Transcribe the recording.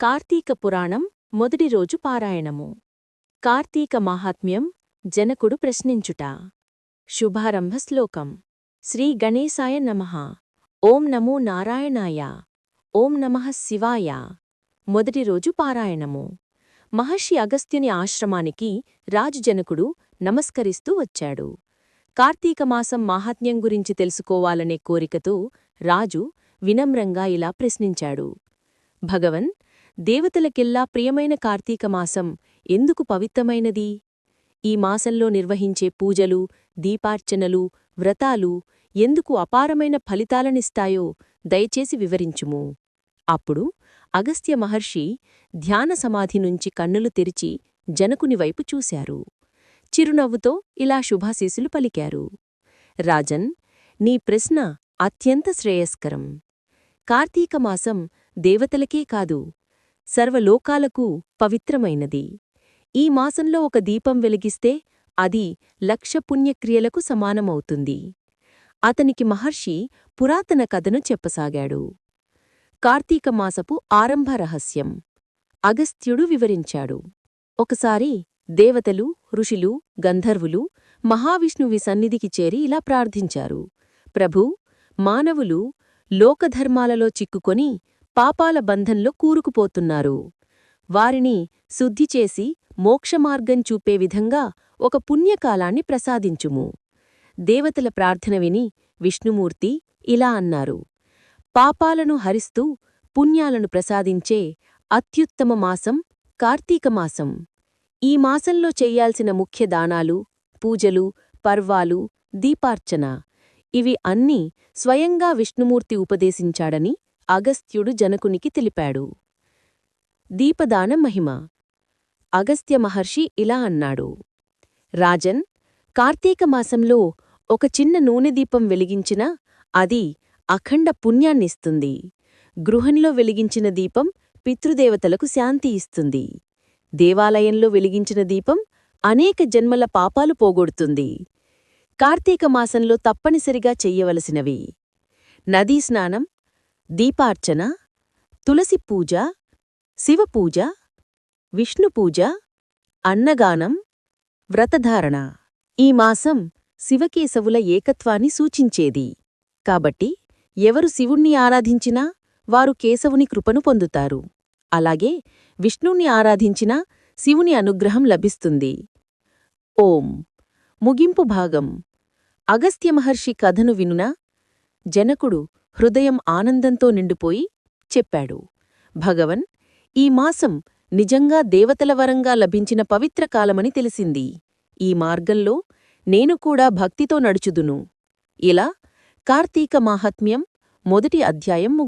కార్తీక పురాణం మొదటి రోజు పారాయణము. కార్తీక మాహాత్మ్యం జనకుడు ప్రశ్నించుట. శుభారంభ శ్లోకం. శ్రీ గణేశాయ నమః. ఓం నమో నారాయణాయ. ఓం నమః శివాయ. మొదటి రోజు పారాయణము. మహర్షి అగస్త్యుని ఆశ్రమానికి రాజు జనకుడు నమస్కరిస్తూ వచ్చాడు. కార్తీకమాసం మాహాత్మ్యం గురించి తెలుసుకోవాలనే కోరికతో రాజు వినమ్రంగా ఇలా ప్రశ్నించాడు. భగవన్, దేవతలకెల్లా ప్రియమైన కార్తీకమాసం ఎందుకు పవిత్రమైనది? ఈ మాసంలో నిర్వహించే పూజలు, దీపార్చనలు, వ్రతాలు ఎందుకు అపారమైన ఫలితాలనిస్తాయో దయచేసి వివరించుము. అప్పుడు అగస్త్య మహర్షి ధ్యాన సమాధి నుంచి కన్నులు తెరిచి జనకునివైపు చూశారు. చిరునవ్వుతో ఇలా శుభాశీసులు పలికారు. రాజన్, నీ ప్రశ్న అత్యంత శ్రేయస్కరం. కార్తీకమాసం దేవతలకే కాదు, సర్వలోకాలకు పవిత్రమైనది. ఈ మాసంలో ఒక దీపం వెలిగిస్తే అది 1,00,000 పుణ్యక్రియలకు సమానమవుతుంది. అతనికి మహర్షి పురాతన కథను చెప్పసాగాడు. కార్తీకమాసపు ఆరంభ రహస్యం అగస్త్యుడు వివరించాడు. ఒకసారి దేవతలు, ఋషులు, గంధర్వులు మహావిష్ణువి సన్నిధికి చేరి ఇలా ప్రార్థించారు. ప్రభూ, మానవులు లోకధర్మాలలో చిక్కుకొని పాపాల బంధంలో కూరుకుపోతున్నారు. వారిని శుద్ధిచేసి మోక్షమార్గం చూపే విధంగా ఒక పుణ్యకాలాన్ని ప్రసాదించుము. దేవతల ప్రార్థన విని విష్ణుమూర్తి ఇలా అన్నారు. పాపాలను హరిస్తూ పుణ్యాలను ప్రసాదించే అత్యుత్తమ మాసం కార్తీకమాసం. ఈ మాసంలో చెయ్యాల్సిన ముఖ్య దానాలు, పూజలు, పర్వాలు, దీపార్చన ఇవి అన్నీ స్వయంగా విష్ణుమూర్తి ఉపదేశించాడని అగస్త్యుడు జనకునికి తెలిపాడు. దీపదాన మహిమ. అగస్త్య మహర్షి ఇలా అన్నాడు. రాజన్, కార్తీకమాసంలో ఒక చిన్న నూనె దీపం వెలిగించినా అది అఖండ పుణ్యాన్నిస్తుంది. గృహంలో వెలిగించిన దీపం పితృదేవతలకు శాంతి ఇస్తుంది. దేవాలయంలో వెలిగించిన దీపం అనేక జన్మల పాపాలు పోగొడుతుంది. కార్తీకమాసంలో తప్పనిసరిగా చెయ్యవలసినవి: నదీస్నానం, దీపార్చన, తులసి పూజ, శివపూజ, విష్ణుపూజ, అన్నగానం, వ్రతధారణ. ఈ మాసం శివకేశవుల ఏకత్వాన్ని సూచించేది. కాబట్టి ఎవరు శివుణ్ణి ఆరాధించినా వారు కేశవుని కృపను పొందుతారు. అలాగే విష్ణుణ్ణి ఆరాధించినా శివుని అనుగ్రహం లభిస్తుంది. ఓం. ముగింపు భాగం. అగస్త్య మహర్షి కథను వినున జనకుడు హృదయం ఆనందంతో నిండిపోయి చెప్పాడు. భగవన్, ఈ మాసం నిజంగా దేవతల వరంగా లభించిన పవిత్ర కాలమని తెలిసింది. ఈ మార్గంలో నేను కూడా భక్తితో నడుచుదును. ఇలా కార్తీక మాహాత్మ్యం మొదటి అధ్యాయం